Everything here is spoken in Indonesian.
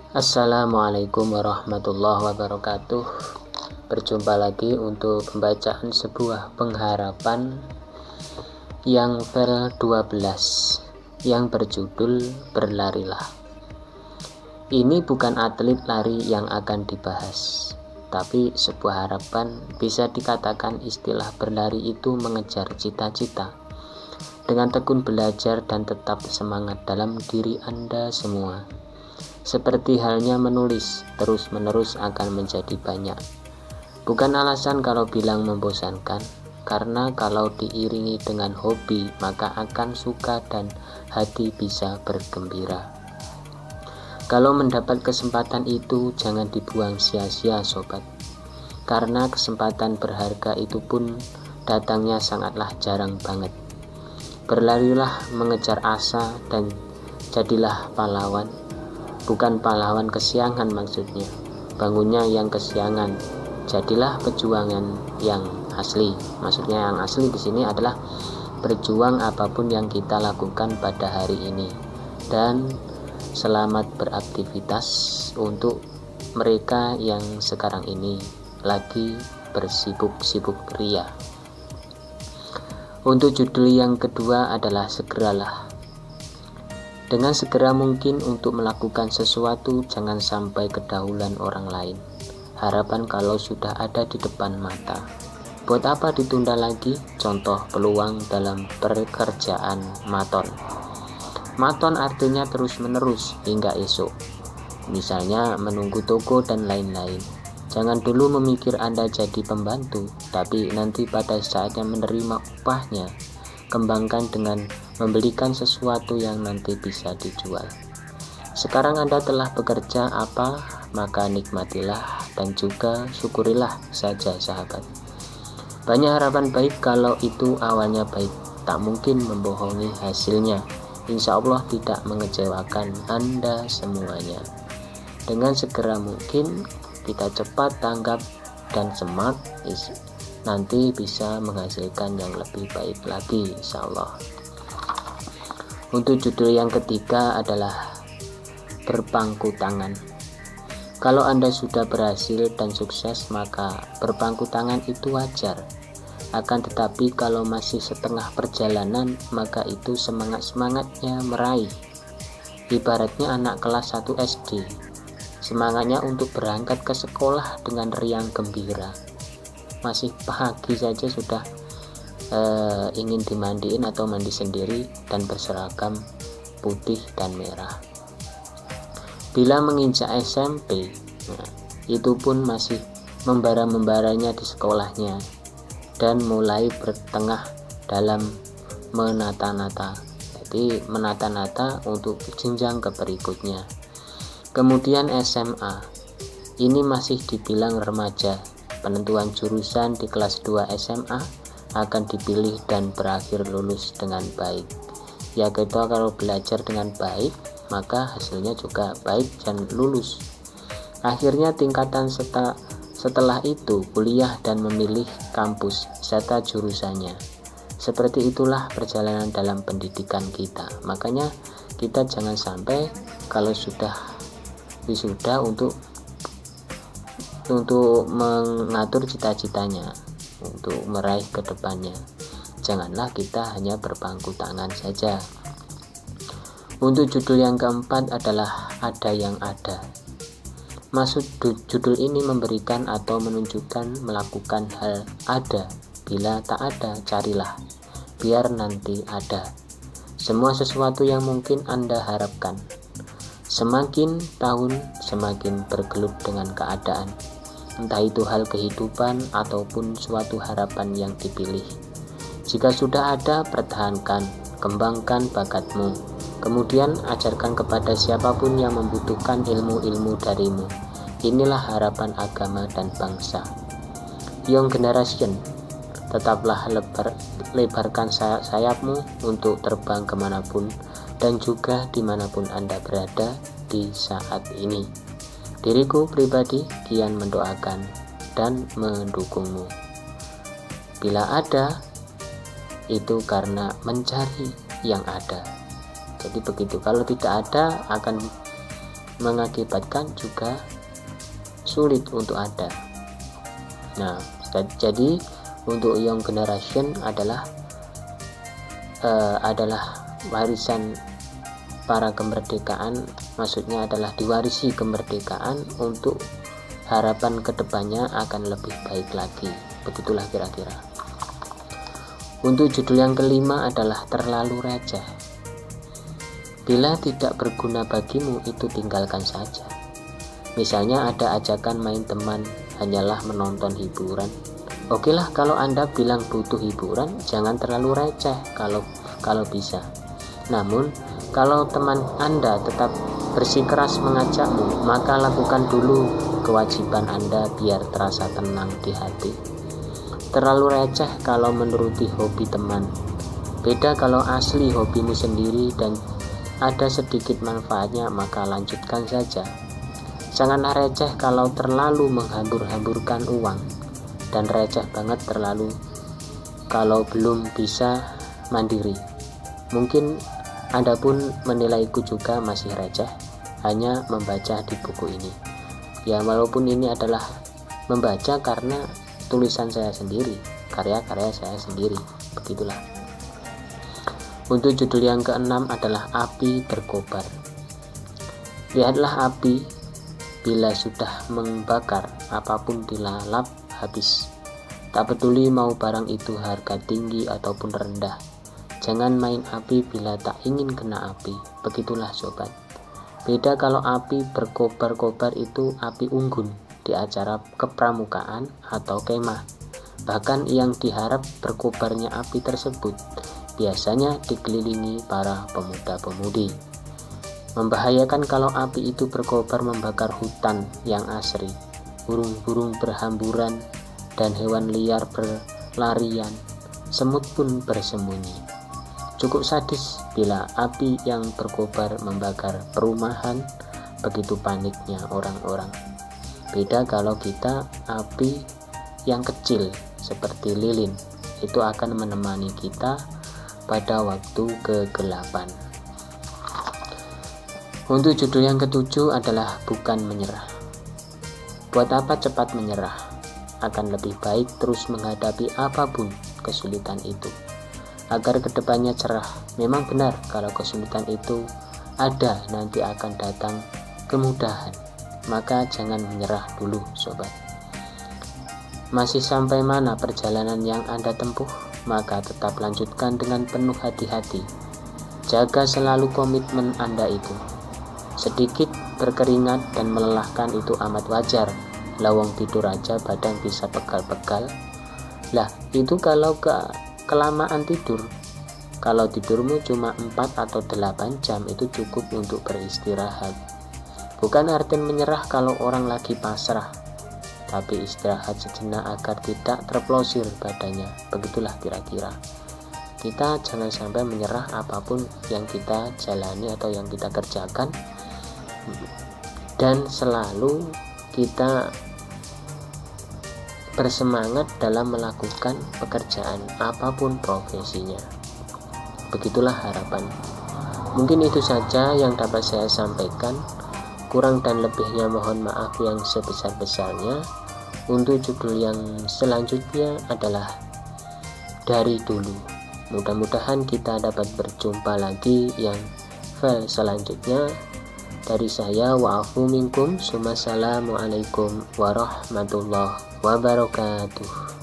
Assalamualaikum warahmatullahi wabarakatuh. Berjumpa lagi untuk pembacaan sebuah pengharapan yang ke-12 yang berjudul Berlarilah. Ini bukan atlet lari yang akan dibahas, tapi sebuah harapan. Bisa dikatakan istilah berlari itu mengejar cita-cita dengan tekun belajar dan tetap semangat dalam diri Anda semua. Seperti halnya menulis, terus-menerus akan menjadi banyak. Bukan alasan kalau bilang membosankan, karena kalau diiringi dengan hobi, maka akan suka dan hati bisa bergembira. Kalau mendapat kesempatan itu, jangan dibuang sia-sia sobat. Karena kesempatan berharga itu pun datangnya sangatlah jarang banget. Berlarilah mengejar asa dan jadilah pahlawan. Bukan pahlawan kesiangan maksudnya, bangunnya yang kesiangan. Jadilah pejuangan yang asli. Maksudnya yang asli di sini adalah berjuang apapun yang kita lakukan pada hari ini. Dan selamat beraktivitas untuk mereka yang sekarang ini lagi bersibuk-sibuk ria. Untuk judul yang kedua adalah segeralah. Dengan segera mungkin untuk melakukan sesuatu, jangan sampai kedahuluan orang lain. Harapan kalau sudah ada di depan mata. Buat apa ditunda lagi? Contoh peluang dalam pekerjaan maton. Maton artinya terus-menerus hingga esok. Misalnya menunggu toko dan lain-lain. Jangan dulu memikir Anda jadi pembantu, tapi nanti pada saatnya menerima upahnya, kembangkan dengan membelikan sesuatu yang nanti bisa dijual. Sekarang Anda telah bekerja apa, maka nikmatilah dan juga syukurilah saja sahabat. Banyak harapan baik kalau itu awalnya baik, tak mungkin membohongi hasilnya. Insya Allah tidak mengecewakan Anda semuanya. Dengan segera mungkin kita cepat tanggap dan semak, nanti bisa menghasilkan yang lebih baik lagi insyaallah. Untuk judul yang ketiga adalah berpangku tangan. Kalau Anda sudah berhasil dan sukses, maka berpangku tangan itu wajar. Akan tetapi kalau masih setengah perjalanan, maka itu semangat-semangatnya meraih. Ibaratnya anak kelas 1 SD, semangatnya untuk berangkat ke sekolah dengan riang gembira. Masih pagi saja sudah ingin dimandiin atau mandi sendiri dan berseragam putih dan merah. Bila menginjak SMP, itu pun masih membara-membaranya di sekolahnya dan mulai bertengah dalam menata-nata. Jadi menata-nata untuk jenjang ke berikutnya. Kemudian SMA, ini masih dibilang remaja. Penentuan jurusan di kelas 2 SMA akan dipilih dan berakhir lulus dengan baik. Ya kita kalau belajar dengan baik, maka hasilnya juga baik dan lulus. Akhirnya tingkatan setelah itu kuliah dan memilih kampus serta jurusannya. Seperti itulah perjalanan dalam pendidikan kita. Makanya kita jangan sampai kalau sudah wisuda untuk mengatur cita-citanya, untuk meraih ke depannya. Janganlah kita hanya berpangku tangan saja. Untuk judul yang keempat adalah ada yang ada. Maksud judul ini memberikan atau menunjukkan melakukan hal ada. Bila tak ada, carilah, biar nanti ada. Semua sesuatu yang mungkin Anda harapkan. Semakin tahun semakin bergelut dengan keadaan. Entah itu hal kehidupan ataupun suatu harapan yang dipilih. Jika sudah ada, pertahankan, kembangkan bakatmu. Kemudian ajarkan kepada siapapun yang membutuhkan ilmu-ilmu darimu. Inilah harapan agama dan bangsa. Young generation, tetaplah lebarkan sayap-sayapmu untuk terbang kemanapun dan juga dimanapun Anda berada di saat ini. Diriku pribadi kian mendoakan dan mendukungmu. Bila ada, itu karena mencari yang ada. Jadi begitu. Kalau tidak ada, akan mengakibatkan juga sulit untuk ada. Nah, jadi untuk young generation adalah warisan para kemerdekaan, maksudnya adalah diwarisi kemerdekaan untuk harapan kedepannya akan lebih baik lagi. Begitulah kira-kira. Untuk judul yang kelima adalah terlalu receh. Bila tidak berguna bagimu, itu tinggalkan saja. Misalnya ada ajakan main teman, hanyalah menonton hiburan. Oke lah, kalau Anda bilang butuh hiburan, jangan terlalu receh kalau bisa. Namun, kalau teman Anda tetap bersikeras mengajakmu, maka lakukan dulu kewajiban Anda biar terasa tenang di hati. Terlalu receh kalau menuruti hobi teman. Beda kalau asli hobimu sendiri dan ada sedikit manfaatnya, maka lanjutkan saja. Janganlah receh kalau terlalu menghambur-hamburkan uang, dan receh banget terlalu kalau belum bisa mandiri. Mungkin Anda pun menilaiku juga masih receh hanya membaca di buku ini. Ya, walaupun ini adalah membaca karena tulisan saya sendiri, karya-karya saya sendiri, begitulah. Untuk judul yang keenam adalah api berkobar. Lihatlah api, bila sudah membakar, apapun dilalap habis. Tak peduli mau barang itu harga tinggi ataupun rendah. Jangan main api bila tak ingin kena api. Begitulah sobat. Beda kalau api berkobar-kobar itu api unggun di acara kepramukaan atau kemah. Bahkan yang diharap berkobarnya api tersebut biasanya dikelilingi para pemuda-pemudi. Membahayakan kalau api itu berkobar membakar hutan yang asri, burung-burung berhamburan, dan hewan liar berlarian, semut pun bersembunyi. Cukup sadis bila api yang berkobar membakar perumahan, begitu paniknya orang-orang. Beda kalau kita api yang kecil seperti lilin, itu akan menemani kita pada waktu kegelapan. Untuk judul yang ketujuh adalah bukan menyerah. Buat apa cepat menyerah? Akan lebih baik terus menghadapi apapun kesulitan itu, agar kedepannya cerah. Memang benar kalau kesulitan itu ada, nanti akan datang kemudahan. Maka jangan menyerah dulu sobat. Masih sampai mana perjalanan yang Anda tempuh? Maka tetap lanjutkan dengan penuh hati-hati. Jaga selalu komitmen Anda itu. Sedikit berkeringat dan melelahkan itu amat wajar. Lawang tidur aja badan bisa pegal-pegal. Lah, itu kalau kelamaan tidur. Kalau tidurmu cuma 4 atau 8 jam, itu cukup untuk beristirahat. Bukan arti menyerah kalau orang lagi pasrah, tapi istirahat sejenak agar tidak terplosir badannya. Begitulah kira-kira. Kita jangan sampai menyerah apapun yang kita jalani atau yang kita kerjakan, dan selalu kita bersemangat dalam melakukan pekerjaan apapun profesinya. Begitulah harapan. Mungkin itu saja yang dapat saya sampaikan. Kurang dan lebihnya mohon maaf yang sebesar-besarnya. Untuk judul yang selanjutnya adalah dari dulu. Mudah-mudahan kita dapat berjumpa lagi yang file selanjutnya. Dari saya, wa'afu minkum, assalamualaikum warahmatullahi wabarakatuh.